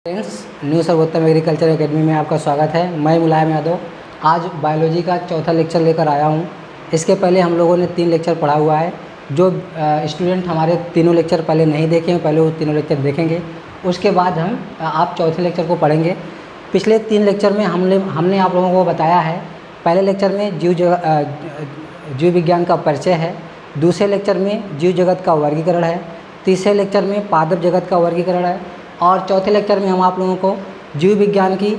Friends, new सर्वोत्तम agriculture academy में आपका स्वागत है। मैं मुलायम यादव आज बायोलॉजी का चौथा लेक्चर लेकर आया हूँ। इसके पहले हम लोगों ने 3 लेक्चर पढ़ा हुआ है। जो स्टूडेंट हमारे तीनों लेक्चर पहले नहीं देखे हैं, पहले वो तीनों लेक्चर देखेंगे, उसके बाद आप चौथे लेक्चर को पढ़ेंगे। पिछले 3 लेक्चर में हमने आप लोगों को बताया है। पहले लेक्चर में जीव विज्ञान का परिचय है, दूसरे लेक्चर में जीव जगत का वर्गीकरण है, तीसरे लेक्चर में पादप जगत का वर्गीकरण है और चौथे लेक्चर में हम आप लोगों को जीव विज्ञान की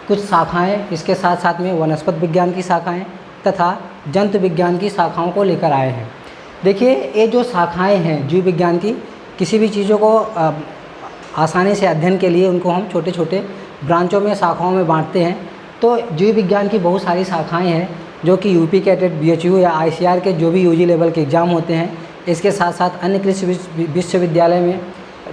कुछ शाखाएं, इसके साथ साथ में वनस्पति विज्ञान की शाखाएं तथा जंतु विज्ञान की शाखाओं को लेकर आए हैं। देखिए, ये जो शाखाएं हैं जीव विज्ञान की, किसी भी चीज़ों को आसानी से अध्ययन के लिए उनको हम छोटे छोटे ब्रांचों में, शाखाओं में बांटते हैं। तो जीव विज्ञान की बहुत सारी शाखाएँ हैं जो कि यूपी कैटेट, बीएचयू या आईसीआर के जो भी यूजी लेवल के एग्ज़ाम होते हैं, इसके साथ साथ अन्य कृषि विश्वविद्यालय में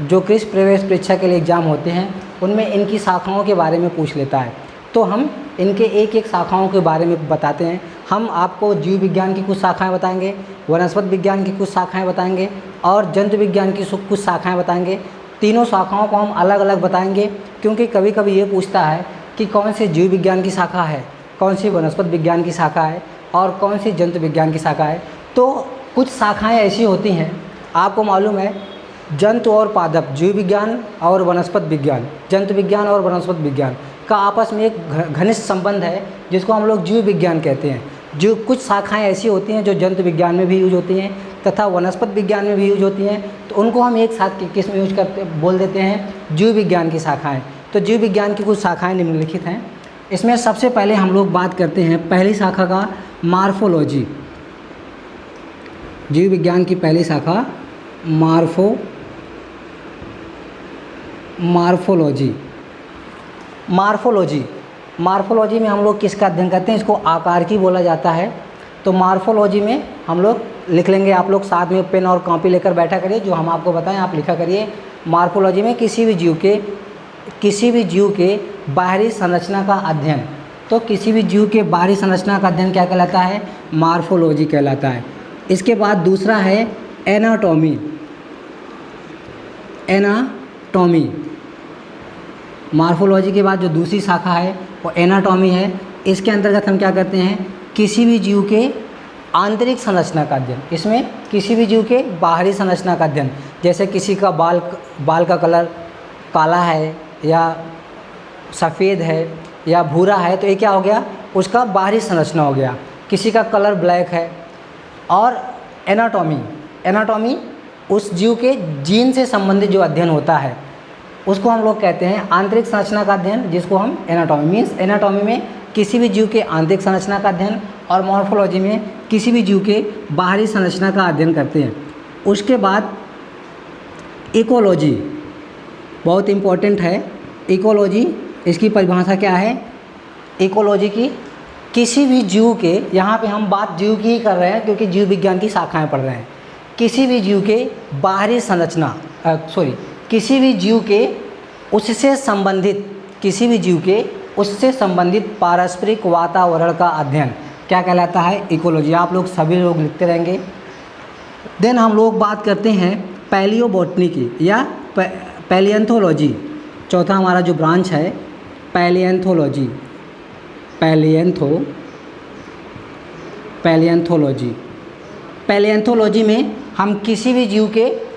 जो कृषि प्रवेश परीक्षा के लिए एग्ज़ाम होते हैं, उनमें इनकी शाखाओं के बारे में पूछ लेता है। तो हम इनके एक एक शाखाओं के बारे में बताते हैं। हम आपको जीव विज्ञान की कुछ शाखाएं बताएंगे, वनस्पति विज्ञान की कुछ शाखाएं बताएंगे और जंतु विज्ञान की कुछ शाखाएं बताएंगे। तीनों शाखाओं को हम अलग अलग बताएंगे, क्योंकि कभी कभी ये पूछता है कि कौन सी जीव विज्ञान की शाखा है, कौन सी वनस्पति विज्ञान की शाखा है और कौन सी जंतु विज्ञान की शाखा है। तो कुछ शाखाएँ ऐसी होती हैं, आपको मालूम है, जंतु और पादप, जीव विज्ञान और वनस्पति विज्ञान, जंतु विज्ञान और वनस्पति विज्ञान का आपस में एक घनिष्ठ संबंध है, जिसको हम लोग जीव विज्ञान कहते हैं। जो कुछ शाखाएं ऐसी होती हैं जो जंतु विज्ञान में भी यूज होती हैं तथा वनस्पति विज्ञान में भी यूज होती हैं, तो उनको हम एक साथ किस में यूज करते बोल देते हैं, जीव विज्ञान की शाखाएँ। तो जीव विज्ञान की कुछ शाखाएँ निम्नलिखित हैं। इसमें सबसे पहले हम लोग बात करते हैं पहली शाखा का, मार्फोलॉजी। जीव विज्ञान की पहली शाखा मार्फोलॉजी में हम लोग किसका अध्ययन करते हैं, इसको आकार की बोला जाता है। तो मार्फोलॉजी में हम लोग लिख लेंगे, आप लोग साथ में पेन और कॉपी लेकर बैठा करिए, जो हम आपको बताएं आप लिखा करिए। मार्फोलॉजी में किसी भी जीव के बाहरी संरचना का अध्ययन। तो किसी भी जीव के बाहरी संरचना का अध्ययन क्या कहलाता है, मार्फोलॉजी कहलाता है। इसके बाद दूसरा है एनाटॉमी। मार्फोलॉजी के बाद जो दूसरी शाखा है वो एनाटॉमी है। इसके अंतर्गत हम क्या करते हैं, किसी भी जीव के आंतरिक संरचना का अध्ययन। इसमें किसी भी जीव के बाहरी संरचना का अध्ययन, जैसे किसी का बाल का कलर काला है या सफ़ेद है या भूरा है, तो ये क्या हो गया, उसका बाहरी संरचना हो गया। किसी का कलर ब्लैक है। और एनाटॉमी उस जीव के जीन से संबंधित जो अध्ययन होता है, उसको हम लोग कहते हैं आंतरिक संरचना का अध्ययन, जिसको हम एनाटॉमी में किसी भी जीव के आंतरिक संरचना का अध्ययन और मॉर्फोलॉजी में किसी भी जीव के बाहरी संरचना का अध्ययन करते हैं। उसके बाद इकोलॉजी बहुत इम्पोर्टेंट है। इकोलॉजी, इसकी परिभाषा क्या है, इकोलॉजी की किसी भी जीव के, यहाँ पे हम बात जीव की ही कर रहे हैं क्योंकि जीव विज्ञान की शाखाएं पढ़ रहे हैं, किसी भी जीव के बाहरी संरचना किसी भी जीव के उससे संबंधित पारस्परिक वातावरण का अध्ययन क्या कहलाता है, इकोलॉजी। आप लोग सभी लोग लिखते रहेंगे। देन हम लोग बात करते हैं पैलियोबॉटनी की या पैलिएंथोलॉजी। चौथा हमारा जो ब्रांच है पैलिएंथोलॉजी। पैलिएंथोलॉजी में हम किसी भी जीव के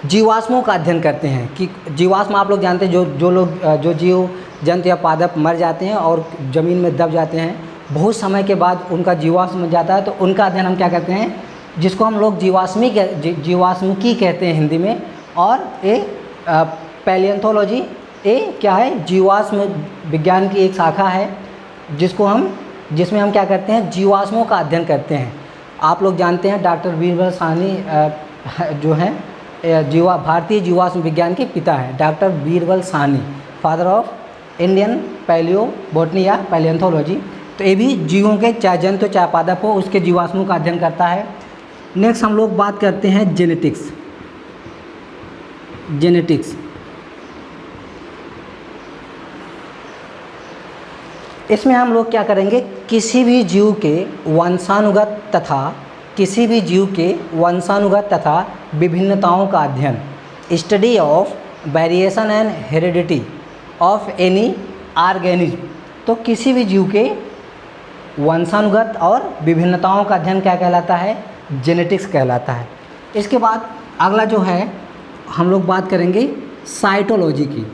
जीवाश्मों का अध्ययन करते हैं। कि जीवाश्म आप लोग जानते हैं, जो जीव जंतु या पादप मर जाते हैं और ज़मीन में दब जाते हैं, बहुत समय के बाद उनका जीवाश्म बन जाता है, तो उनका अध्ययन हम क्या कहते हैं, जिसको हम लोग जीवाश्मिकी कहते हैं हिंदी में। और ये पैलिएंथोलॉजी ये क्या है, जीवाश्म विज्ञान की एक शाखा है, जिसमें हम क्या करते हैं, जीवाश्मों का अध्ययन करते हैं। आप लोग जानते हैं डॉक्टर बीरबल साहनी जो हैं भारतीय जीवाश्म विज्ञान के पिता हैं, doctor Birbal Sahni, father of Indian palaeobotany या पैलिएंथोलॉजी। तो ये भी जीवों के, चाहे जंतु चाहे पादप हो, उसके जीवाश्मों का अध्ययन करता है। नेक्स्ट हम लोग बात करते हैं जेनेटिक्स। इसमें हम लोग क्या करेंगे, किसी भी जीव के वंशानुगत तथा विभिन्नताओं का अध्ययन, study of variation and heredity of any organism, तो किसी भी जीव के वंशानुगत और विभिन्नताओं का अध्ययन क्या कहलाता है? जेनेटिक्स कहलाता है। इसके बाद अगला जो है हम लोग बात करेंगे साइटोलॉजी की।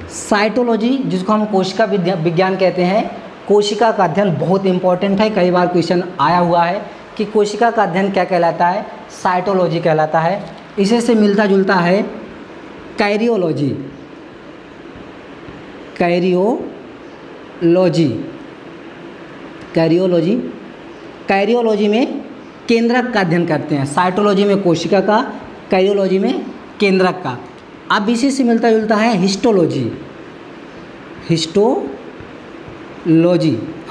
साइटोलॉजी जिसको हम कोशिका विज्ञान कहते हैं, कोशिका का अध्ययन बहुत इंपॉर्टेंट है। कई बार क्वेश्चन आया हुआ है कि कोशिका का अध्ययन क्या कहलाता है? साइटोलॉजी कहलाता है। इसी से मिलता जुलता है कैरियोलॉजी। कैरियोलॉजी में केंद्रक का अध्ययन करते हैं। साइटोलॉजी में कोशिका का, कैरियोलॉजी में केंद्रक का। अब इसी से मिलता जुलता है हिस्टोलॉजी।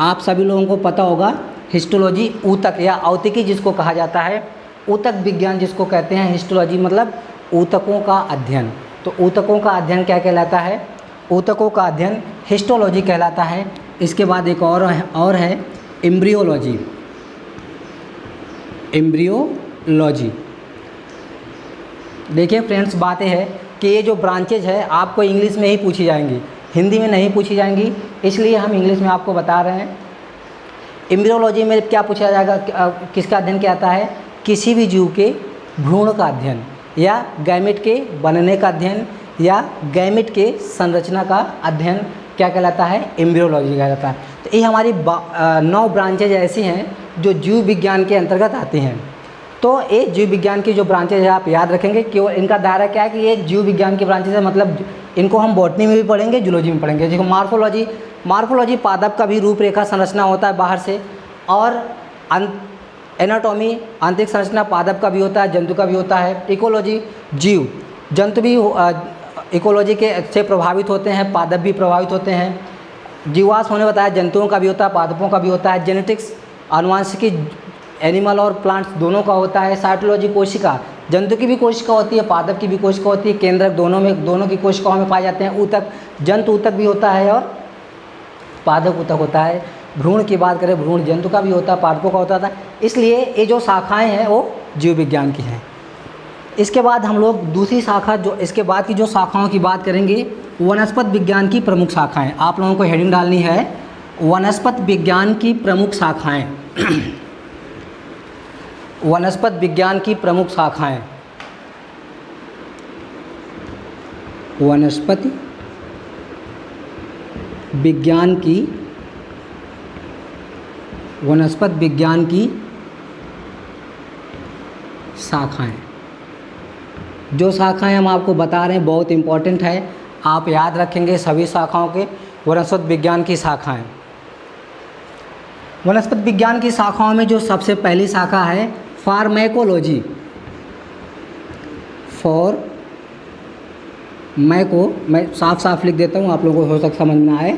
आप सभी लोगों को पता होगा हिस्टोलॉजी ऊतक या औतिकी जिसको कहा जाता है, ऊतक विज्ञान जिसको कहते हैं। हिस्टोलॉजी मतलब ऊतकों का अध्ययन। तो ऊतकों का अध्ययन क्या कहलाता है? ऊतकों का अध्ययन हिस्टोलॉजी कहलाता है। इसके बाद एक और है एम्ब्रियोलॉजी। देखिए फ्रेंड्स, बात यह है कि ये जो ब्रांचेज है आपको इंग्लिश में ही पूछी जाएंगी, हिंदी में नहीं पूछी जाएंगी, इसलिए हम इंग्लिश में आपको बता रहे हैं। एम्ब्रियोलॉजी में क्या पूछा जाएगा, किसका अध्ययन क्या आता है? किसी भी जीव के भ्रूण का अध्ययन या गैमेट के बनने का अध्ययन या गैमेट के संरचना का अध्ययन क्या कहलाता है? एम्ब्रियोलॉजी कहलाता है। तो ये हमारी 9 ब्रांचेज ऐसी हैं जो जीव विज्ञान के अंतर्गत आती हैं। तो ये जीव विज्ञान की जो ब्रांचेज है आप याद रखेंगे कि इनका दायरा क्या है कि ये जीव विज्ञान की ब्रांचेज है, मतलब इनको हम बॉटनी में भी पढ़ेंगे, जूलॉजी में पढ़ेंगे। जैसे मार्फोलॉजी पादप का भी रूपरेखा संरचना होता है बाहर से, और एनाटॉमी आंतरिक संरचना पादप का भी होता है, जंतु का भी होता है। इकोलॉजी जीव जंतु भी इकोलॉजी के से प्रभावित होते हैं, पादप भी प्रभावित होते हैं। जीवाश्म होने बताया जंतुओं का भी होता है, पादपों का भी होता है। जेनेटिक्स आनुवांशिकी एनिमल और प्लांट्स दोनों का होता है। साइटोलॉजी कोशिका, जंतु की भी कोशिका होती है, पादप की भी कोशिका होती है। केंद्रक दोनों की कोशिकाओं में पाए जाते हैं। ऊतक, जंतु ऊतक भी होता है और पादप ऊतक होता है। भ्रूण की बात करें, भ्रूण जंतु का भी होता है, पादपों का होता था। इसलिए ये जो शाखाएं हैं वो जीव विज्ञान की हैं। इसके बाद हम लोग दूसरी शाखा, जो इसके बाद की जो शाखाओं की बात करेंगे, वनस्पत विज्ञान की प्रमुख शाखाएं। आप लोगों को हेडिंग डालनी है वनस्पत विज्ञान की प्रमुख शाखाएं। वनस्पत विज्ञान की प्रमुख शाखाएं। वनस्पति विज्ञान की शाखाएं। जो शाखाएं हम आपको बता रहे हैं बहुत इम्पोर्टेंट है, आप याद रखेंगे सभी शाखाओं के। वनस्पत विज्ञान की शाखाएं, वनस्पत विज्ञान की शाखाओं में जो सबसे पहली शाखा है फार्मेकोलॉजी। मैं साफ साफ लिख देता हूँ, आप लोगों को हो सकता समझ में आए।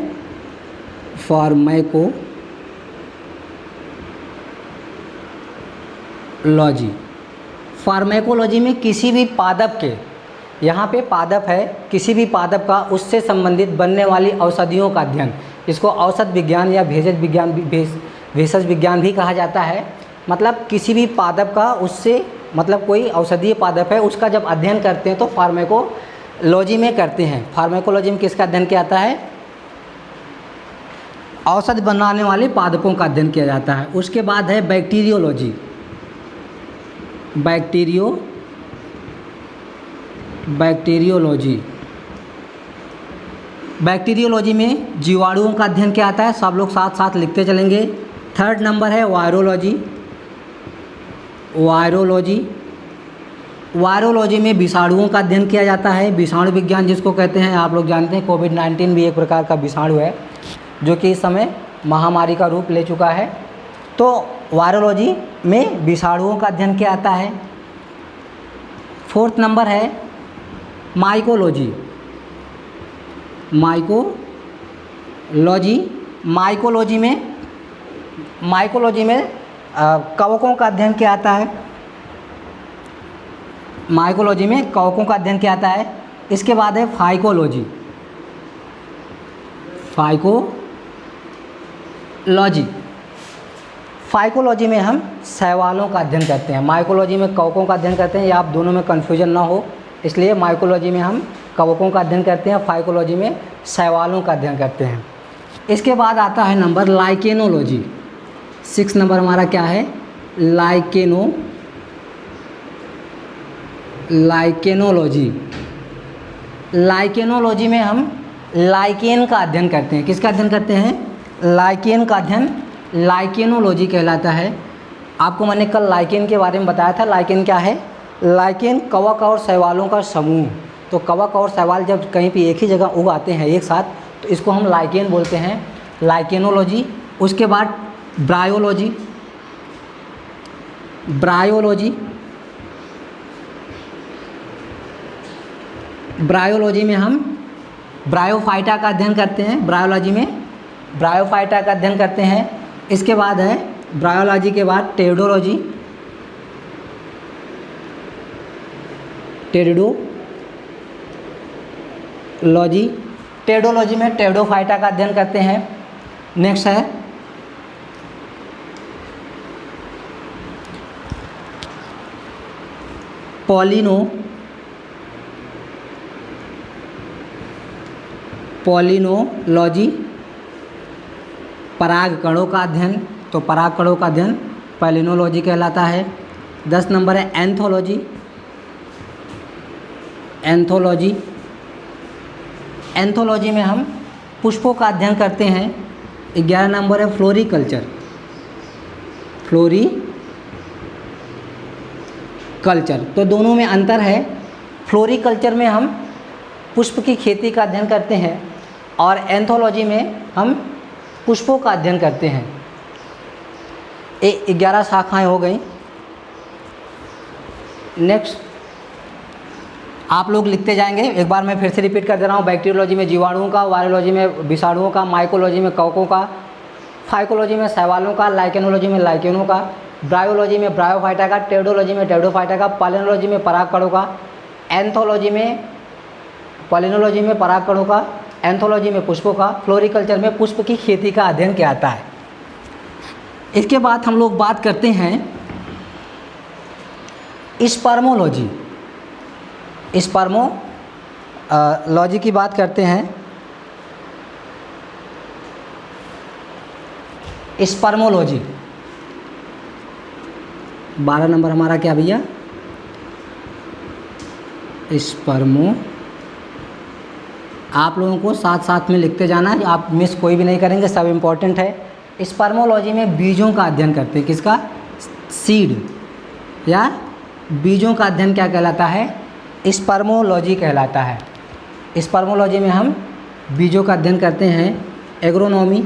फार्मेकोलॉजी में किसी भी पादप के, यहाँ पे पादप है, किसी भी पादप का उससे संबंधित बनने वाली औषधियों का अध्ययन, इसको औषध विज्ञान या भेषज विज्ञान भी कहा जाता है। मतलब किसी भी पादप का उससे, मतलब कोई औषधीय पादप है उसका जब अध्ययन करते हैं तो फार्मेकोलॉजी में करते हैं। फार्मेकोलॉजी में किसका अध्ययन किया जाता है? औषध बनाने वाले पादपों का अध्ययन किया जाता है। उसके बाद है बैक्टीरियोलॉजी। बैक्टीरियोलॉजी में जीवाणुओं का अध्ययन किया जाता है। सब लोग साथ साथ लिखते चलेंगे। थर्ड नंबर है वायरोलॉजी में विषाणुओं का अध्ययन किया जाता है। विषाणु विज्ञान जिसको कहते हैं, आप लोग जानते हैं कोविड-19 भी एक प्रकार का विषाणु है जो कि इस समय महामारी का रूप ले चुका है। तो वायरोलॉजी में विषाणुओं का अध्ययन किया जाता है। फोर्थ नंबर है माइकोलॉजी। माइकोलॉजी में कवकों का अध्ययन किया जाता है। माइकोलॉजी में कवकों का अध्ययन किया जाता है। इसके बाद है फाइकोलॉजी में हम शैवालों का अध्ययन करते हैं। माइकोलॉजी में कवकों का अध्ययन करते हैं। ये आप दोनों में कन्फ्यूजन ना हो, इसलिए माइकोलॉजी में हम कवकों का अध्ययन करते हैं, फाइकोलॉजी में शैवालों का अध्ययन करते हैं। इसके बाद आता है नंबर लाइकेनोलॉजी। 6 नंबर हमारा क्या है? लाइकेनोलॉजी। लाइकेनोलॉजी में हम लाइकेन का अध्ययन करते हैं। किसका अध्ययन करते हैं? लाइकेन का अध्ययन लाइकेनोलॉजी कहलाता है। आपको मैंने कल लाइकेन के बारे में बताया था। लाइकेन क्या है? लाइकेन कवक और शैवालों का समूह। तो कवक और शैवाल जब कहीं पे एक ही जगह उगाते हैं एक साथ, तो इसको हम लाइकेन बोलते हैं, लाइकेनोलॉजी। उसके बाद ब्रायोलॉजी। ब्रायोलॉजी में हम ब्रायोफाइटा का अध्ययन करते हैं। ब्रायोलॉजी में ब्रायोफाइटा का अध्ययन करते हैं। इसके बाद है ब्रायोलॉजी के बाद टेरिडोलॉजी। टेरिडोलॉजी में टेरिडोफाइटा का अध्ययन करते हैं। नेक्स्ट है पॉलिनोलॉजी, पराग कणों का अध्ययन। तो पराग कणों का अध्ययन पॉलिनोलॉजी कहलाता है। 10 नंबर है एंथोलॉजी में हम पुष्पों का अध्ययन करते हैं। 11 नंबर है फ्लोरिकल्चर। तो दोनों में अंतर है। फ्लोरिकल्चर में हम पुष्प की खेती का अध्ययन करते हैं और एंथोलॉजी में हम पुष्पों का अध्ययन करते हैं। 11 शाखाएं हो गई। नेक्स्ट आप लोग लिखते जाएंगे। एक बार मैं फिर से रिपीट कर दे रहा हूँ। बैक्टीरियोलॉजी में जीवाणुओं का, वायरोलॉजी में विषाणुओं का, माइकोलॉजी में कवकों का, फाइकोलॉजी में शैवालों का, लाइकेनोलॉजी में लाइकेनों का, ब्रायोलॉजी में ब्रायोफाइटा का, टेरिडोलॉजी में टेरिडोफाइटा का, पॉलिनोलॉजी में पराग कणों का, पॉलिनोलॉजी में पराग कणों का, एंथोलॉजी में पुष्पों का, फ्लोरिकल्चर में पुष्प की खेती का अध्ययन किया जाता है। इसके बाद हम लोग बात करते हैं स्पर्मोलॉजी की बात करते हैं। स्पर्मोलॉजी 12 नंबर हमारा क्या भैया? स्पर्मो। आप लोगों को साथ साथ में लिखते जाना है, आप मिस कोई भी नहीं करेंगे, सब इम्पोर्टेंट है। स्पर्मोलॉजी में बीजों का अध्ययन करते हैं। किसका? सीड या बीजों का अध्ययन क्या कहलाता है? स्पर्मोलॉजी कहलाता है। स्पर्मोलॉजी में हम बीजों का अध्ययन करते हैं। एग्रोनॉमी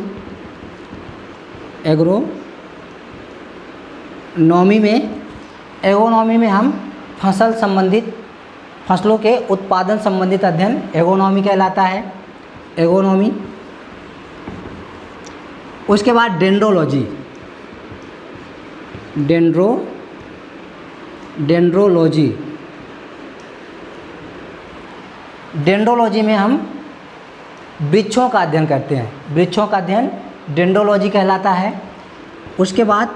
में हम फसलों के उत्पादन संबंधित अध्ययन एगोनॉमी कहलाता है। उसके बाद डेंड्रोलॉजी में हम वृक्षों का अध्ययन करते हैं। वृक्षों का अध्ययन डेंड्रोलॉजी कहलाता है। उसके बाद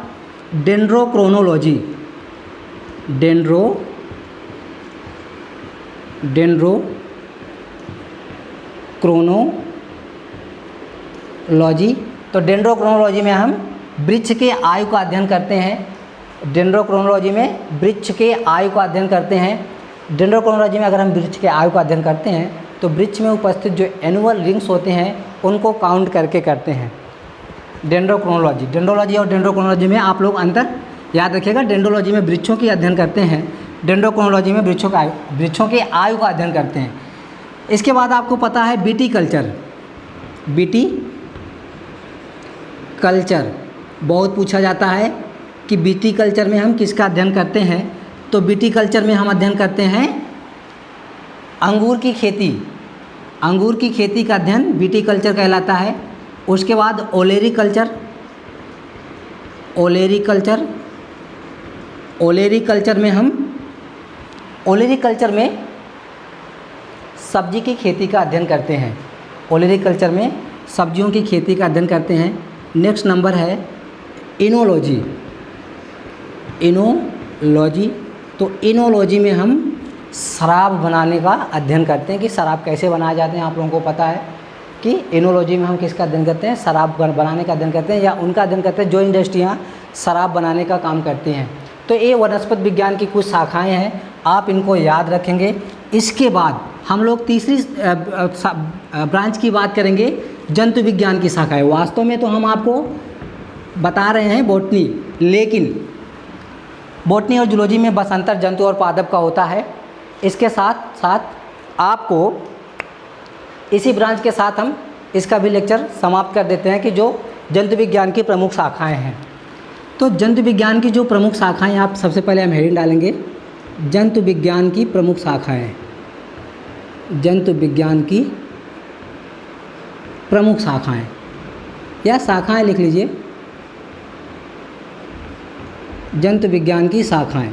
डेंड्रोक्रोनोलॉजी तो डेंड्रोक्रोनोलॉजी में हम वृक्ष के आयु का अध्ययन करते हैं। डेंड्रोक्रोनोलॉजी में वृक्ष के आयु का अध्ययन करते हैं। डेंड्रोक्रोनोलॉजी में अगर हम वृक्ष के आयु का अध्ययन करते हैं तो वृक्ष में उपस्थित जो एनुअल रिंग्स होते हैं उनको काउंट करके करते हैं। डेंड्रोलॉजी और डेंड्रोक्रोनोलॉजी में आप लोग अंतर याद रखिएगा। डेंड्रोलॉजी में वृक्षों की अध्ययन करते हैं, डेंड्रोक्रोनोलॉजी में वृक्षों के आयु का अध्ययन करते हैं। इसके बाद आपको पता है विटीकल्चर बहुत पूछा जाता है कि विटीकल्चर में हम किसका अध्ययन करते हैं? तो विटीकल्चर में हम अध्ययन करते हैं अंगूर की खेती का अध्ययन विटीकल्चर कहलाता है। उसके बाद ओलेरीकल्चर में सब्जी की खेती का अध्ययन करते हैं। ओलेरीकल्चर में सब्जियों की खेती का अध्ययन करते हैं। नेक्स्ट नंबर है इनोलॉजी, इनोलॉजी, तो इनोलॉजी में हम शराब बनाने का अध्ययन करते हैं कि शराब कैसे बनाए जाते हैं। आप लोगों को पता है कि इनोलॉजी में हम किसका अध्ययन करते हैं, शराब बनाने का अध्ययन करते हैं, या उनका अध्ययन करते हैं जो इंडस्ट्रियाँ शराब बनाने का काम करती हैं। तो ये वनस्पति विज्ञान की कुछ शाखाएं हैं, आप इनको याद रखेंगे। इसके बाद हम लोग तीसरी ब्रांच की बात करेंगे, जंतु विज्ञान की शाखा है। वास्तव में तो हम आपको बता रहे हैं बॉटनी, लेकिन बॉटनी और जूलॉजी में बस अंतर जंतु और पादप का होता है। इसके साथ साथ आपको इसी ब्रांच के साथ हम इसका भी लेक्चर समाप्त कर देते हैं कि जो जंतु विज्ञान की प्रमुख शाखाएं हैं। तो जंतु विज्ञान की जो प्रमुख शाखाएं, आप सबसे पहले हम हेडिंग डालेंगे, जंतु विज्ञान की प्रमुख शाखाएं, जंतु विज्ञान की प्रमुख शाखाएं, या शाखाएं लिख लीजिए, जंतु विज्ञान की शाखाएं।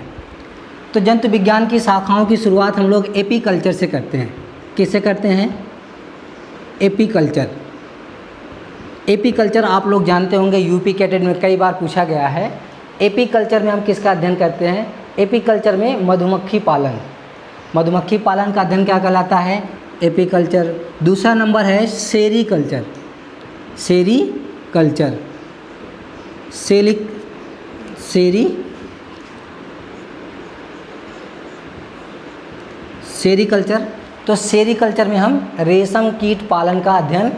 तो जंतु विज्ञान की शाखाओं की शुरुआत हम लोग एपीकल्चर से करते हैं। किससे करते हैं? एपीकल्चर। एपीकल्चर आप लोग जानते होंगे, यूपी कैटेट में कई बार पूछा गया है। एपीकल्चर में हम किसका अध्ययन करते हैं? एपीकल्चर में मधुमक्खी पालन। मधुमक्खी पालन का अध्ययन क्या कहलाता है? एपीकल्चर। दूसरा नंबर है सेरीकल्चर। Sericulture, sericulture. तो सेरीकल्चर में हम रेशम कीट पालन का अध्ययन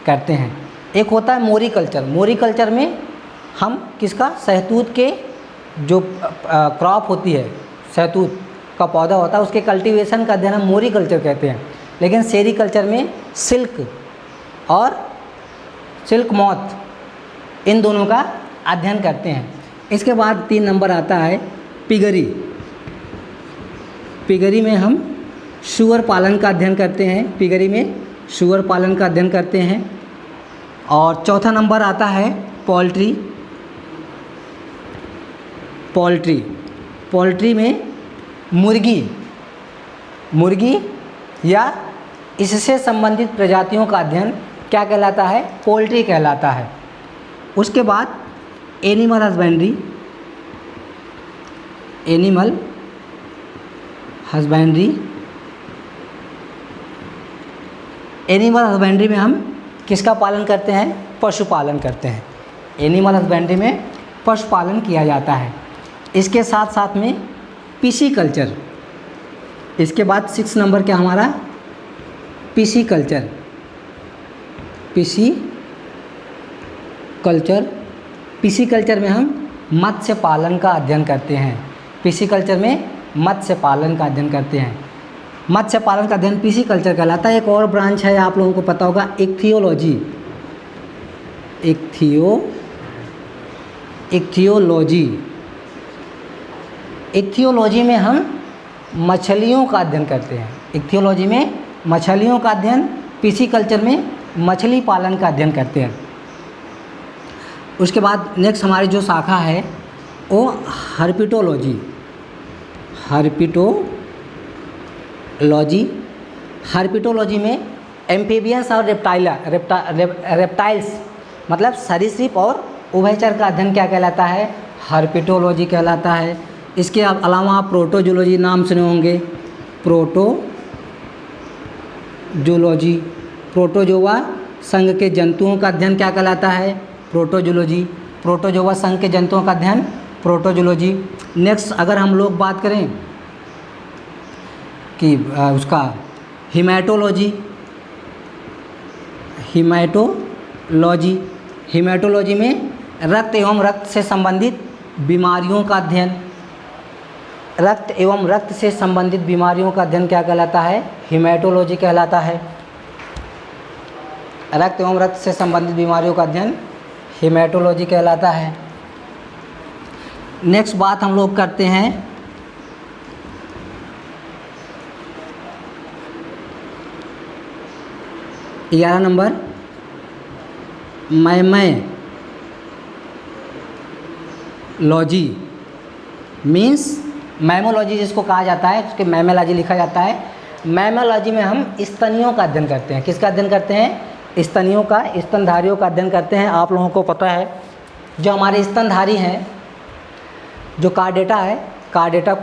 करते हैं। एक होता है मोरीकल्चर। मोरीकल्चर में हम किसका, शहतूत के जो क्रॉप होती है, शहतूत का पौधा होता है, उसके कल्टीवेशन का अध्ययन हम मोरीकल्चर कहते हैं। लेकिन सेरीकल्चर में सिल्क और सिल्क मॉथ, इन दोनों का अध्ययन करते हैं। इसके बाद 3 नंबर आता है पिगरी। पिगरी में हम सूअर पालन का अध्ययन करते हैं। पिगरी में सूअर पालन का अध्ययन करते हैं। और चौथा नंबर आता है पोल्ट्री। पोल्ट्री, पोल्ट्री में मुर्गी या इससे संबंधित प्रजातियों का अध्ययन क्या कहलाता है? पोल्ट्री कहलाता है। उसके बाद animal husbandry. Animal husbandry, animal husbandry में हम किसका पालन करते हैं? पशुपालन करते हैं। एनिमल हस्बेंड्री में पशुपालन किया जाता है। इसके साथ साथ में पिसीकल्चर। इसके बाद 6 नंबर क्या हमारा? पिसीकल्चर। पिसीकल्चर, पिसीकल्चर में हम मत्स्य पालन का अध्ययन करते हैं। पिसीकल्चर में मत्स्य पालन का अध्ययन करते हैं। मत्स्य पालन का अध्ययन पिसीकल्चर कहलाता है। एक और ब्रांच है, आप लोगों को पता होगा, इक्थियोलॉजी। इक्थियोलॉजी में हम मछलियों का अध्ययन करते हैं। इक्थियोलॉजी में मछलियों का अध्ययन, पिसीकल्चर में मछली पालन का अध्ययन करते हैं। उसके बाद नेक्स्ट हमारी जो शाखा है वो हर्पिटोलॉजी। हर्पिटोलॉजी में एम्फीबियंस और रेप्टाइल्स मतलब सरीसृप और उभयचर का अध्ययन क्या कहलाता है? हर्पिटोलॉजी कहलाता है। इसके अलावा आप प्रोटोजूलॉजी नाम सुने होंगे। प्रोटोजूलॉजी, प्रोटोजोआ संघ के जंतुओं का अध्ययन क्या कहलाता है? प्रोटोजूलॉजी। प्रोटोजोआ संघ के जंतुओं का अध्ययन प्रोटोजूलॉजी। नेक्स्ट अगर हम लोग बात करें कि उसका हिमेटोलॉजी। हिमेटोलॉजी में रक्त एवं रक्त से संबंधित बीमारियों का अध्ययन। रक्त एवं रक्त से संबंधित बीमारियों का अध्ययन क्या कहलाता है? हिमेटोलॉजी कहलाता है। रक्त एवं रक्त से संबंधित बीमारियों का अध्ययन हिमेटोलॉजी कहलाता है। नेक्स्ट बात हम लोग करते हैं ग्यारह नंबर मैमोलॉजी। मीन्स मैमोलॉजी जिसको कहा जाता है, उसके मैमोलॉजी लिखा जाता है। मैमोलॉजी में हम स्तनियों का अध्ययन करते हैं। किसका अध्ययन करते हैं? स्तनियों का, स्तनधारियों का अध्ययन करते हैं। आप लोगों को पता है जो हमारे स्तनधारी हैं, जो कार्डेटा है, कार्डेटा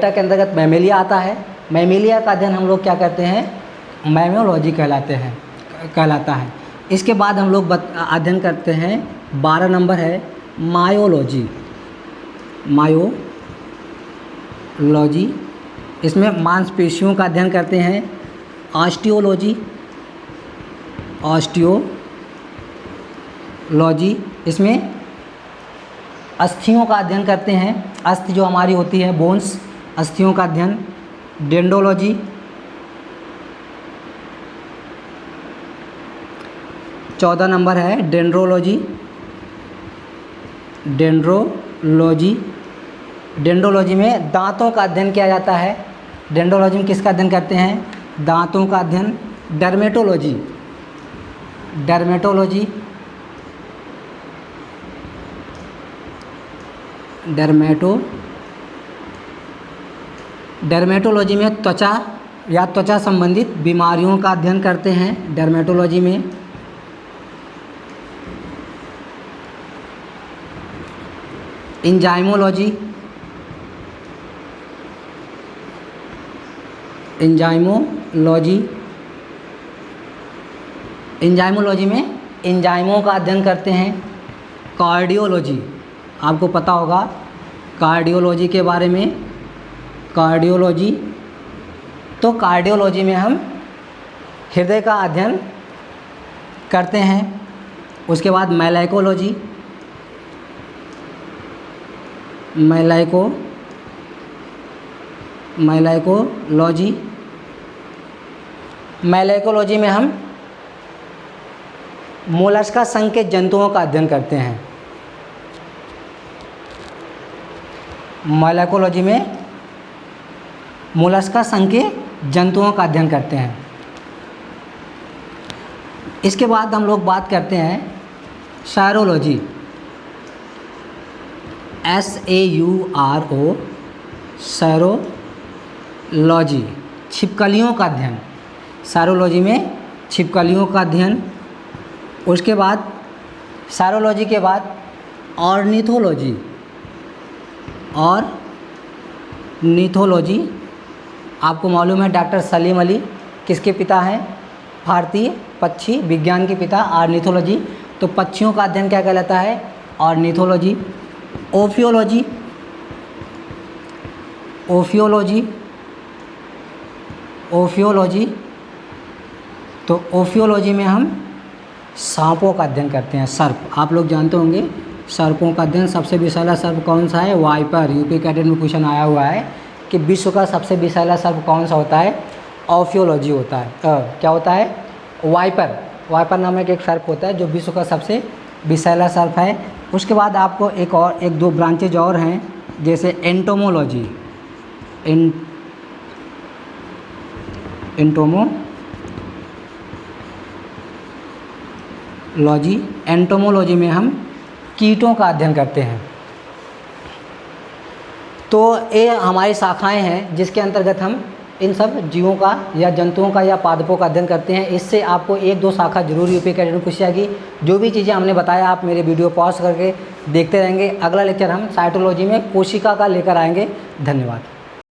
के अंतर्गत मैमेलिया आता है। मैमेलिया का अध्ययन हम लोग क्या करते हैं, मैमोलॉजी कहलाता है। इसके बाद हम लोग अध्ययन करते हैं, 12 नंबर है मायोलॉजी। मायोलॉजी, इसमें मांसपेशियों का अध्ययन करते हैं। ऑस्टियोलॉजी, इसमें अस्थियों का अध्ययन करते हैं। अस्थि जो हमारी होती है, बोन्स, अस्थियों का अध्ययन। डेंड्रोलॉजी, चौदह नंबर है डेंड्रोलॉजी। डेंड्रोलॉजी में दांतों का अध्ययन किया जाता है। डेंड्रोलॉजी में किसका अध्ययन करते हैं, दांतों का अध्ययन। डर्मेटोलॉजी, डर्मेटोलॉजी में त्वचा या त्वचा संबंधित बीमारियों का अध्ययन करते हैं डर्मेटोलॉजी में। एंजाइमोलॉजी में एंजाइमों का अध्ययन करते हैं। कार्डियोलॉजी, आपको पता होगा कार्डियोलॉजी के बारे में। कार्डियोलॉजी में हम हृदय का अध्ययन करते हैं। उसके बाद मैलाइकोलॉजी, मैलाइकोलॉजी में हम मोलस्का संघ के जंतुओं का अध्ययन करते हैं। मैलाइकोलॉजी में मोलस्का संघ के जंतुओं का अध्ययन करते हैं। इसके बाद हम लोग बात करते हैं सायरोलॉजी, SAURO, सायरोलॉजी, छिपकलियों का अध्ययन। सायरोलॉजी में छिपकलियों का अध्ययन। उसके बाद सायरोलॉजी के बाद ऑर्निथोलॉजी, आपको मालूम है डॉक्टर सलीम अली किसके पिता हैं, भारतीय पक्षी विज्ञान के पिता। ऑर्निथोलॉजी, तो पक्षियों का अध्ययन क्या कहलाता है, ऑर्निथोलॉजी। ओफियोलॉजी, तो ओफियोलॉजी में हम सांपों का अध्ययन करते हैं। सर्प, आप लोग जानते होंगे सर्पों का अध्ययन। सबसे विषैला सर्प कौन सा है, वाइपर। यूपी कैडेट में क्वेश्चन आया हुआ है कि विश्व का सबसे विषैला सर्प कौन सा होता है, ओफियोलॉजी होता है। क्या होता है, वाइपर नामक एक सर्प होता है जो विश्व का सबसे विषैला सर्प है। उसके बाद आपको एक दो ब्रांचेज और हैं, जैसे एंटोमोलॉजी, एंटोमोलॉजी में हम कीटों का अध्ययन करते हैं। तो ये हमारी शाखाएं हैं जिसके अंतर्गत हम इन सब जीवों का या जंतुओं का या पादपों का अध्ययन करते हैं। इससे आपको एक दो शाखा जरूर यूपी कैडेट में पूछी जाएगी। जो भी चीज़ें हमने बताया आप मेरे वीडियो पॉज करके देखते रहेंगे। अगला लेक्चर हम साइटोलॉजी में कोशिका का लेकर आएंगे। धन्यवाद।